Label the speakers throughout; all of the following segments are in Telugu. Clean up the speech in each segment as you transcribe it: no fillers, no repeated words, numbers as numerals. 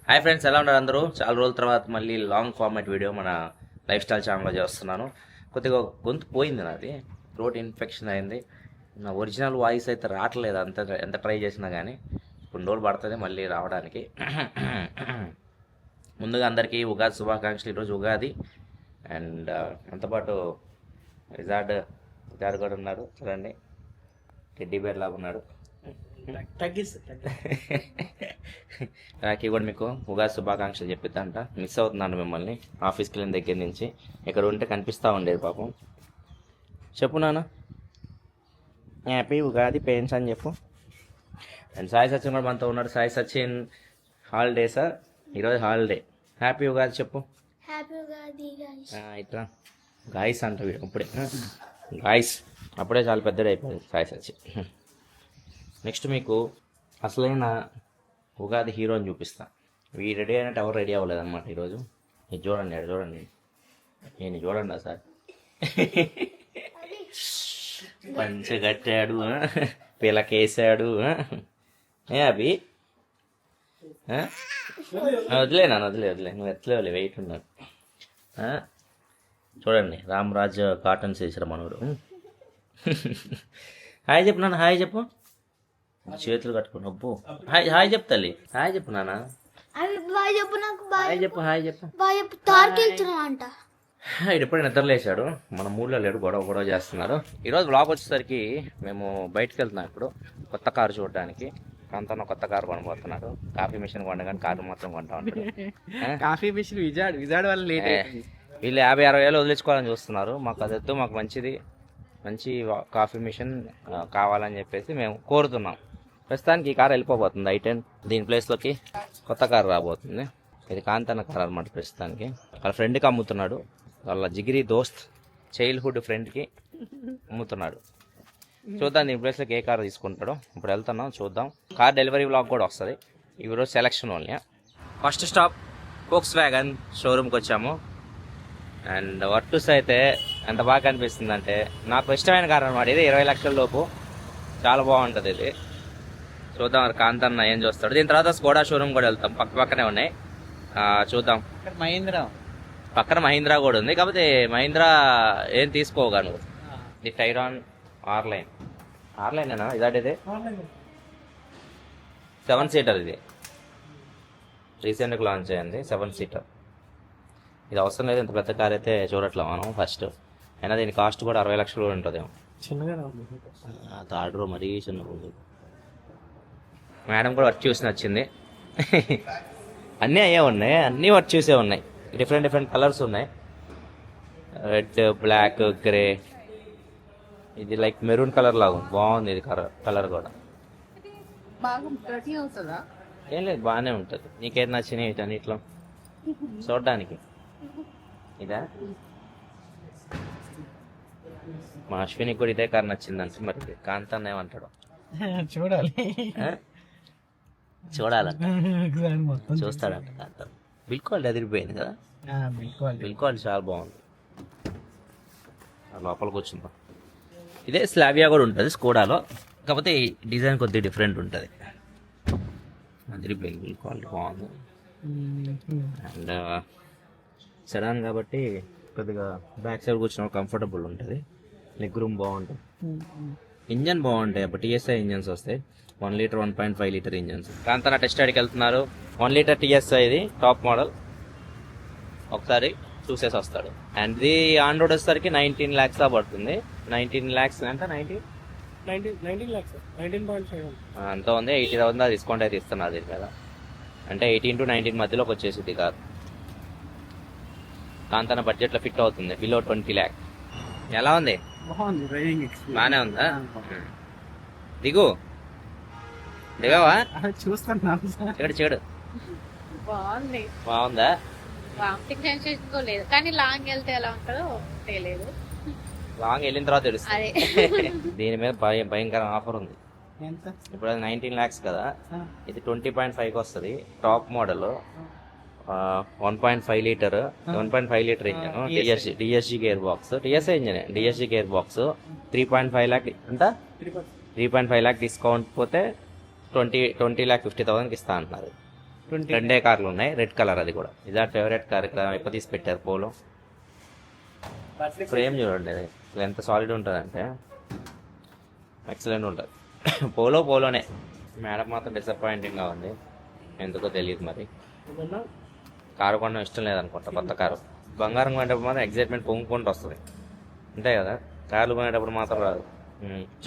Speaker 1: హాయ్ ఫ్రెండ్స్, ఎలా ఉన్నారు అందరూ? చాలా రోజుల తర్వాత మళ్ళీ లాంగ్ ఫార్మాట్ వీడియో మన లైఫ్ స్టైల్ ఛానల్లో చేస్తున్నాను. కొద్దిగా గొంతు పోయింది, నాది థ్రోట్ ఇన్ఫెక్షన్ అయింది. నా ఒరిజినల్ వాయిస్ అయితే రావట్లేదు, ఎంత ట్రై చేసినా కానీ కొన్ని రోజులు పడుతుంది మళ్ళీ రావడానికి. ముందుగా అందరికీ ఉగాది శుభాకాంక్షలు. ఈరోజు ఉగాది. అండ్ మనతో రిజార్డ్ కూడా ఉన్నారు, చూడండి, టెడ్డీ బేర్ లాగా ఉన్నాడు. రాఖీ కూడా మీకు ఉగాది శుభాకాంక్షలు చెప్పిద్దంట. మిస్ అవుతున్నాను మిమ్మల్ని ఆఫీస్కి వెళ్ళిన దగ్గర నుంచి. ఇక్కడ ఉంటే కనిపిస్తూ ఉండేది పాపం. చెప్పు నాన్న, హ్యాపీ ఉగాది పేరెంట్స్ అని చెప్పు. అండ్ సాయి సచిన్ కూడా మనతో ఉన్నాడు. సాయి సచిన్ హాలిడేసా? ఈరోజు హాలిడే. హ్యాపీ ఉగాది చెప్పు. ఇట్లా గాయస్ అంట వీడు ఇప్పుడే. గాయస్ అప్పుడే చాలా పెద్దది అయిపోయింది సాయి సచిన్. నెక్స్ట్ మీకు అసలైన ఉగాది హీరోని చూపిస్తా. వీ రెడీ అయినట్టు ఎవరు రెడీ అవ్వలేదన్నమాట ఈరోజు. ఇది చూడండి, అది చూడండి, నేను చూడండి సార్. పంచ కట్టాడు, పిలకేసాడు. అవి వదిలే నువ్వు ఎత్తలేవులే, వెయిట్ ఉన్నాడు. చూడండి, రామరాజ్ కాటన్స్ వేసారు మనోడు. హాయ్ చెప్పు నాన్న, హాయ్ చెప్పు. చేతులు కట్టుకుని అబ్బో. హాయ్ చెప్పు తల్లి, హాయ్ చెప్పు నాన్న. హాయ్ చెప్పు. ఇప్పుడే నిద్రలేసాడు, మన మూడ్లో లేడు, గొడవ చేస్తున్నారు. ఈరోజు బ్లాగ్ వచ్చేసరికి మేము బయటకు వెళ్తున్నాం. ఇప్పుడు కొత్త కారు చూడడానికి. కాంతన్న కొత్త కారు కొనబోతున్నాడు. కాఫీ మిషన్ కొనగానే కారు మాత్రం కొంటా ఉంటాడు.
Speaker 2: కాఫీ మిషన్ విజాడ్ వల్ల లేట్.
Speaker 1: వీళ్ళు 50-60 వేలు వదిలించుకోవాలని చూస్తున్నారు. మాకు అదొద్దు, మాకు మంచి కాఫీ మిషన్ కావాలని చెప్పేసి మేము కోరుతున్నాం. ప్రస్తుతానికి ఈ కారు వెళ్ళిపోబోతుంది I10. దీని ప్లేస్లోకి కొత్త కారు రాబోతుంది. ఇది కాంతన్న కారు అనమాట. ప్రస్తుతానికి వాళ్ళ ఫ్రెండ్కి అమ్ముతున్నాడు. వాళ్ళ జిగిరి దోస్త్ చైల్డ్హుడ్ ఫ్రెండ్కి అమ్ముతున్నాడు. చూద్దాం దీని ప్లేస్లోకి ఏ కారు తీసుకుంటాడో. ఇప్పుడు వెళ్తున్నాం, చూద్దాం. కార్ డెలివరీ వ్లాగ్ కూడా వస్తుంది. ఈరోజు selection only. First stop Volkswagen షోరూమ్కి వచ్చాము. అండ్ వర్టూస్ అయితే ఎంత బాగా కనిపిస్తుంది అంటే, నాకు ఇష్టమైన కారు అనమాట ఇది. 20 లక్షల లోపు చాలా బాగుంటుంది ఇది. చూద్దాం మరి కాంతన్న ఏం చూస్తాడు. దీని తర్వాత స్కోడా షోరూమ్ కూడా వెళ్తాం, పక్కనే ఉన్నాయి. చూద్దాం. పక్కన మహీంద్రా కూడా ఉంది. కాకపోతే మహీంద్రా ఏం తీసుకోగా నువ్వు. ఇది టైరాన్ ఆర్లైనేనా ఇదే? 7 సీటర్ ఇది. రీసెంట్గా లాంచ్ అయ్యింది 7 సీటర్. ఇది అవసరం లేదు, ఇంత పెద్ద కార్ అయితే చూడట్లే మనం ఫస్ట్. అయినా దీని కాస్ట్ కూడా 60 లక్షలు ఉంటుందేమో. థర్డ్ రో మరీ చిన్నగా ఉంది. మేడం కూడా వర్క్ చూసి నచ్చింది. అన్నీ అయ్యే ఉన్నాయి, అన్నీ వర్క్ చూసే ఉన్నాయి. డిఫరెంట్ కలర్స్ ఉన్నాయి. Red, black, grey. ఇది లైక్ మెరూన్ కలర్ లాగా ఉంది. బాగుంది ఇది కలర్ కూడా. ఏం లేదు, బాగానే ఉంటుంది. నీకేది నచ్చినాయి వీటన్నిట్లో చూడడానికి? ఇదా? మా అశ్వినికి కూడా ఇదే కార్ నచ్చిందంటే మరి కాంతన్న ఏమంటాడు చూడాలంట. చూస్తాడంట కాంతన్న. బిల్ క్వాలిటీ అదిరిపోయింది కదా. బిల్ క్వాలిటీ చాలా బాగుంది. లోపలికి వచ్చిందా. ఇదే స్లావియా కూడా ఉంటుంది స్కోడాలో, కాకపోతే డిజైన్ కొద్దిగా డిఫరెంట్ ఉంటుంది. అదిరిపోయింది, బిల్ క్వాలిటీ బాగుంది. అండ్ సెడాన్ కాబట్టి కొద్దిగా బ్యాక్ సైడ్ కూర్చున్న కంఫర్టబుల్ ఉంటుంది. లెగ్ రూమ్ బాగుంటుంది. ఇంజన్ బాగుంటాయి. అప్పుడు TSI ఇంజన్స్ వస్తాయి. 1 litre 1.5 litre engines. Kanthanna test రైడ్కి వెళ్తున్నారు. 1 లీటర్ TSI ఇది టాప్ మోడల్. ఒకసారి చూసేసి వస్తాడు. అండ్ ఇది ఆన్ రోడ్ వచ్చేసరికి 19 lakhs పడుతుంది. 19 lakhs అంటే 19 lakhs 19.5 అంత ఉంది. 80,000 డిస్కౌంట్ అయితే ఇస్తున్నారు దీని మీద. అంటే 18 to 19 మధ్యలోకి వచ్చేసింది కాదు. కాంతన్న బడ్జెట్లో ఫిట్ అవుతుంది. Below 20 lakhs. ఎలా ఉంది? బాగానే ఉందా? దిగావా?
Speaker 2: చూస్తున్నా.
Speaker 1: చెడు బాగుందా?
Speaker 3: కానీ లాంగ్ వెళ్తే ఎలా ఉంటుందో తెలియదు.
Speaker 1: లాంగ్ వెళ్ళిన తర్వాత తెలుస్తుంది. దీని మీద భయంకర ఆఫర్ ఉంది. ఇప్పుడు అది 19 lakhs కదా, ఇది 20.5 వస్తుంది. Top model 1.5 litre 1.5 litre engine. DSG gear box. TSI engine, DSG gear box. 3.5 lakh అంట. 3.5 lakh డిస్కౌంట్ పోతే 20,50,000 ఇస్తా అంటున్నారు. రెండే కార్లు ఉన్నాయి, రెడ్ కలర్ అది కూడా. ఇది ఫేవరెట్ కార్, ఇక్కడ ఎక్కువ తీసి పెట్టారు పోలో. ఫ్రేమ్ చూడండి అది ఎంత సాలిడ్ ఉంటుంది అంటే ఎక్సలెంట్ ఉంటుంది. పోలోనే. మేడం మాత్రం డిసప్పాయింటింగ్గా ఉంది, ఎందుకో తెలియదు మరి. కారు కొనడం ఇష్టం లేదనుకుంటా, కొత్త కారు. బంగారం కొనేటప్పుడు మాత్రం ఎగ్జైట్మెంట్ పొంగుకుంటూ వస్తుంది, అంతే కదా. కార్లు కొనేటప్పుడు మాత్రం రాదు.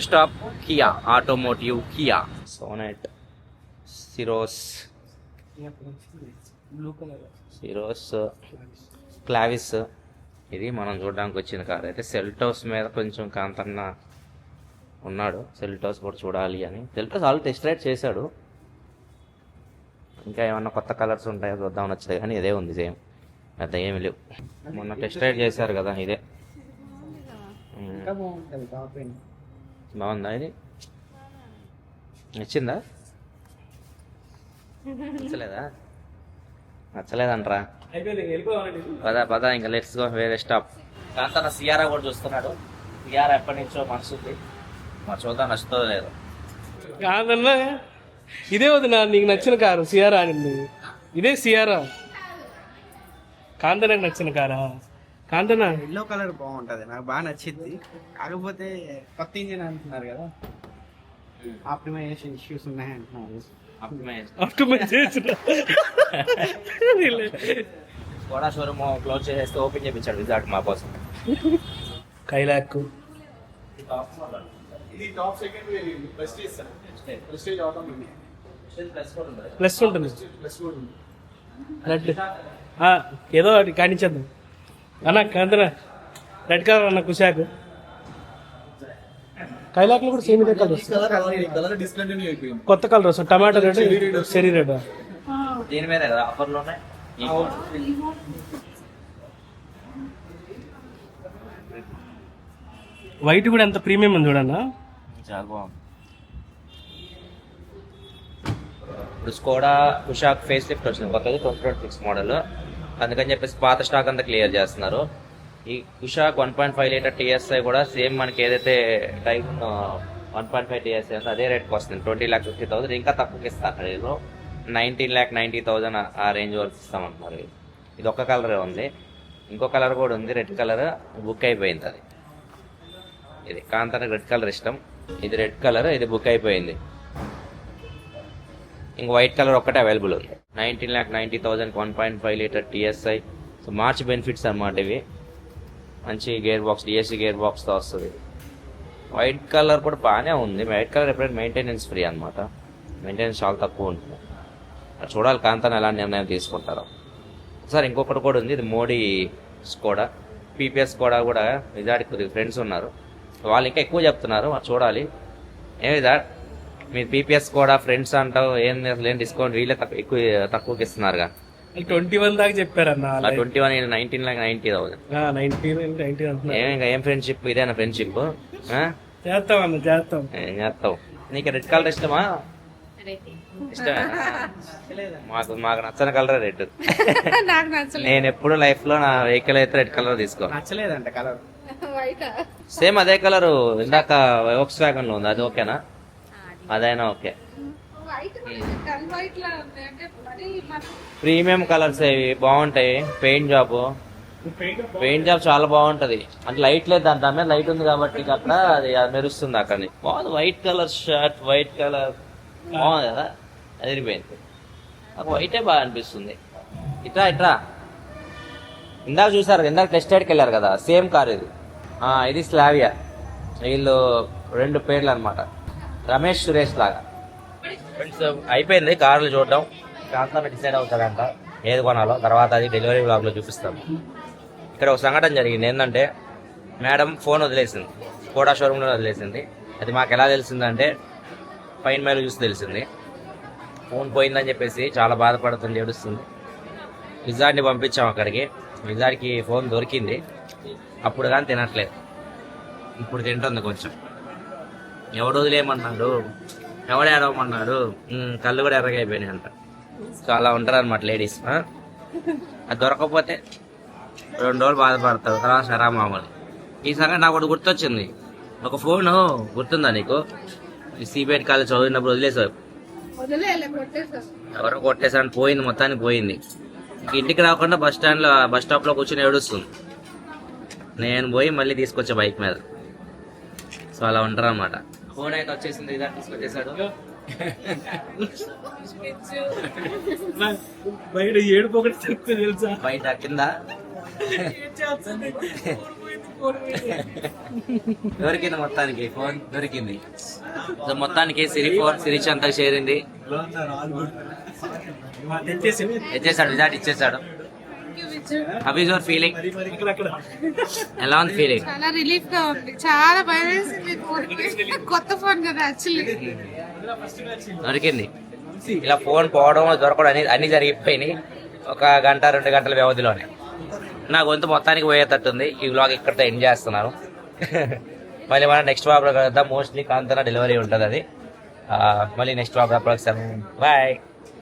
Speaker 1: Stop Kia Automotive, Kia Sonet, Syros, Clavis. ఇది మనం చూడడానికి వచ్చిన కార్. అయితే సెల్టోస్ మీద కొంచెం కాంతన్న ఉన్నాడు, సెల్టోస్ కూడా చూడాలి అని. సెల్టోస్ ఆల్రెడీ టెస్ట్ రైడ్ చేశాడు, ఇంకా ఏమన్నా కొత్త కలర్స్ ఉంటాయో చూద్దామని వచ్చేది, కానీ ఇదే ఉంది సేమ్, పెద్ద ఏమి లేవు. మొన్న టెస్ట్ రైడ్ చేశారు కదా, ఇదే. బాగుందా ఇది? నచ్చిందా? నచ్చలేదా? నచ్చలేదంటరా? పద ఇంకా లెట్స్ గో వేరే స్టాప్. కాంతన సియారా కూడా చూస్తున్నాడు. సియారా ఎప్పటి నుంచో మనసుంది, మరి చూద్దాం నచ్చుతుందో లేదు.
Speaker 4: కాదన్నా ఇదే వదినా నీకు నచ్చిన కారు సియారా అని. ఇదే సియారా కాంతనకు నచ్చిన కారా? కాంతన
Speaker 2: ఎల్లో కలర్ బాగుంటది, నాకు బాగా నచ్చింది. కాకపోతే కొత్త ఇంజిన్ అంటున్నారు కదా, ఆప్టిమైజేషన్ ఇష్యూస్ ఉన్నాయి అంటున్నారు.
Speaker 1: కూడా షోరూమ్ క్లోజ్ చేసేస్తే ఓపెన్ చేయించాడు విజార్డ్ మా కోసం.
Speaker 4: కైలాక్ ప్లస్ ఉంటుంది. రెడ్ ఏదో ఒకటి కానిచ్చేద్దాం అన్న. కాంతన రెడ్ కలర్ అన్న కుషాకు. కైలాక్ లో కూడా సేమ్ ఇదే కలర్, కొత్త కలర్ వస్తుంది. Tomato red, cherry red.
Speaker 1: దీని మీద కదా ఆఫర్లు ఉన్నాయి.
Speaker 4: వైట్ కూడా ఎంత ప్రీమియం ఉంది చూడన్నా,
Speaker 1: చాలా బాగుంది. ఇప్పుడు స్కోడా కుషాక్ ఫేస్ లిఫ్ట్ వచ్చింది కొత్తది, 2026 మోడల్. అందుకని చెప్పేసి పాత స్టాక్ అంతా క్లియర్ చేస్తున్నారు. ఈ కుషాక్ 1.5 లీటర్ TSI కూడా సేమ్ మనకి ఏదైతే టైప్ 1.5 TSI అదే రేట్కి వస్తుంది, 20,50,000. ఇంకా తక్కువకి ఇస్తారు, ఏదో 19,90,000 ఆ రేంజ్ వరకు ఇస్తామంటున్నారు. ఇది ఒక్క కలరే ఉంది, ఇంకో కలర్ కూడా ఉంది, రెడ్ కలర్ బుక్ అయిపోయింది. అది ఇది కాంతానికి రెడ్ కలర్ ఇష్టం, ఇది రెడ్ కలర్, ఇది బుక్ అయిపోయింది. ఇంక వైట్ కలర్ ఒక్కటే అవైలబుల్ ఉంది. 19,90,000 1.5 litre TSI. So March benefits అన్నమాట ఇవి. మంచి గేర్ బాక్స్, DSC గేర్ బాక్స్తో వస్తుంది. వైట్ కలర్ కూడా బాగానే ఉంది. వైట్ కలర్ ఎప్పుడైనా మెయింటెనెన్స్ ఫ్రీ అనమాట, మెయింటెనెన్స్ చాలా తక్కువ ఉంటుంది. చూడాలి కాంతాన్ని ఎలాంటి నిర్ణయం తీసుకుంటారో. సార్ ఇంకొకటి కూడా ఉంది, ఇది మోడీ స్కోడా, PPS స్కోడా కూడా. నిజానికి కొద్దిగా ఫ్రెండ్స్ ఉన్నారు, వాళ్ళు ఇంకా ఎక్కువ చెప్తున్నారు, చూడాలి. ఏమి సార్ మీరు PPS స్కోడా ఫ్రెండ్స్ అంటావు, ఏం డిస్కౌంట్ వీళ్ళే తక్కువకి ఇస్తున్నారుగా.
Speaker 4: 21 దాకా చెప్పారన్న.
Speaker 1: 21 19,90,000. ఏం ఫ్రెండ్షిప్ ఇదేనా ఫ్రెండ్షిప్?
Speaker 4: చేస్తాం అన్న, చేస్తాం.
Speaker 1: ఏం చేస్తావు? నీకు రెడ్ కలర్ ఇష్టమా? ఇష్టమే. మాకు నచ్చని కలర్ రెడ్.
Speaker 3: నాకు నచ్చలేదు.
Speaker 1: నేను ఎప్పుడు లైఫ్ లో నా వెహికల్ అయితే రెడ్ కలర్ తీసుకో.
Speaker 2: నచ్చలేదంట కలర్.
Speaker 1: సేమ్ అదే కలర్ ఇందాక వోక్స్ వ్యాగన్ లో ఉంది, అది ఓకేనా? అదైనా ఓకే. ప్రీమియం కలర్స్ ఇవి బాగుంటాయి. పెయింట్ జాబ్ చాలా బాగుంటది. అంటే లైట్ లేదు, దాని మీద లైట్ ఉంది కాబట్టి అక్కడ అది మెరుస్తుంది. అక్కడ బాగుంది. White colour shirt, white colour బాగుంది కదా, అదిరిపోయింది. నాకు వైటే బాగా అనిపిస్తుంది. ఇట్రా ఇందాక చూసారు, ఇందాక టెస్ట్ రైడ్కి వెళ్ళారు కదా, సేమ్ కార్ ఇది. ఇది స్లావియా. వీళ్ళు 2 పేర్లు అనమాట, రమేష్ సురేష్ లాగా. ఫ్రెండ్స్ అయిపోయింది కార్లు చూడడం. కాంతాన్ని డిసైడ్ అవుతాడంట ఏది కొనాలో, తర్వాత అది డెలివరీ బ్లాగ్లో చూపిస్తాం. ఇక్కడ ఒక సంఘటన జరిగింది. ఏంటంటే మేడం ఫోన్ వదిలేసింది, స్కోడా షోరూంలో వదిలేసింది. అది మాకు ఎలా తెలిసిందంటే పైన మేలు చూసి తెలిసింది. ఫోన్ పోయిందని చెప్పేసి చాలా బాధపడుతుంది, ఏడుస్తుంది. విజార్డ్ని పంపించాం అక్కడికి. విజార్డ్కి ఫోన్ దొరికింది, అప్పుడు కానీ తినట్లేదు, ఇప్పుడు తింటుంది కొంచెం. ఎవడు వదిలేయమన్నాడు, ఎవడు ఏడవమన్నాడు, కళ్ళు కూడా ఎర్రగైపోయినాయి అంట. సో అలా ఉంటారు అనమాట లేడీస్. అది దొరకకపోతే 2 రోజులు బాధపడతారు, తర్వాత సరా మామూలు. ఈ సంగతి నాకు ఒకటి గుర్తొచ్చింది. ఒక ఫోను గుర్తుందా నీకు? CBI కాలేజ్ చదివినప్పుడు వదిలేసావు. ఎవరో కొట్టేసారని పోయింది, మొత్తానికి పోయింది. ఇంటికి రాకుండా బస్ స్టాప్ లో కూర్చొని ఏడుస్తుంది. నేను పోయి మళ్ళీ తీసుకొచ్చా బైక్ మీద. సో అలా ఉంటారు అన్నమాట. ఫోన్ అయితే వచ్చేసింది, ఇదా తీసుకొచ్చేసాడు.
Speaker 4: బయట ఏడుపు ఒకటి చెప్తే తెలుసా,
Speaker 1: బయట కింద దొరికింది, మొత్తానికి ఫోన్ దొరికింది. సో మొత్తానికి సిరీష్ అంతా చేరింది, ఇచ్చేసాడు, రిజల్ట్ ఇచ్చేసాడు. How is your feeling? ఎలా ఉంది ఫీలింగ్?
Speaker 3: చాలా రిలీఫ్ గా ఉంది, చాలా భయం వేసింది. కొత్త ఫోన్ కదా యాక్చువల్లీ.
Speaker 1: దొరికింది. ఇలా ఫోన్ పోవడం దొరకడం అన్ని జరిగిపోయినాయి ఒక గంట 2 గంటల వ్యవధిలోనే. నా గొంతు మొత్తానికి పోయేటట్టుంది. ఈ వ్లాగ్ ఇక్కడితో ఎండ్ చేస్తున్నాను. మళ్ళీ మనం నెక్స్ట్ వ్లాగ్ కలుద్దాం. మోస్ట్లీ కాంతన డెలివరీ ఉంటుంది అది. మళ్ళీ నెక్స్ట్ వ్లాగ్ అప్లోడ్ చేస్తాను. బాయ్.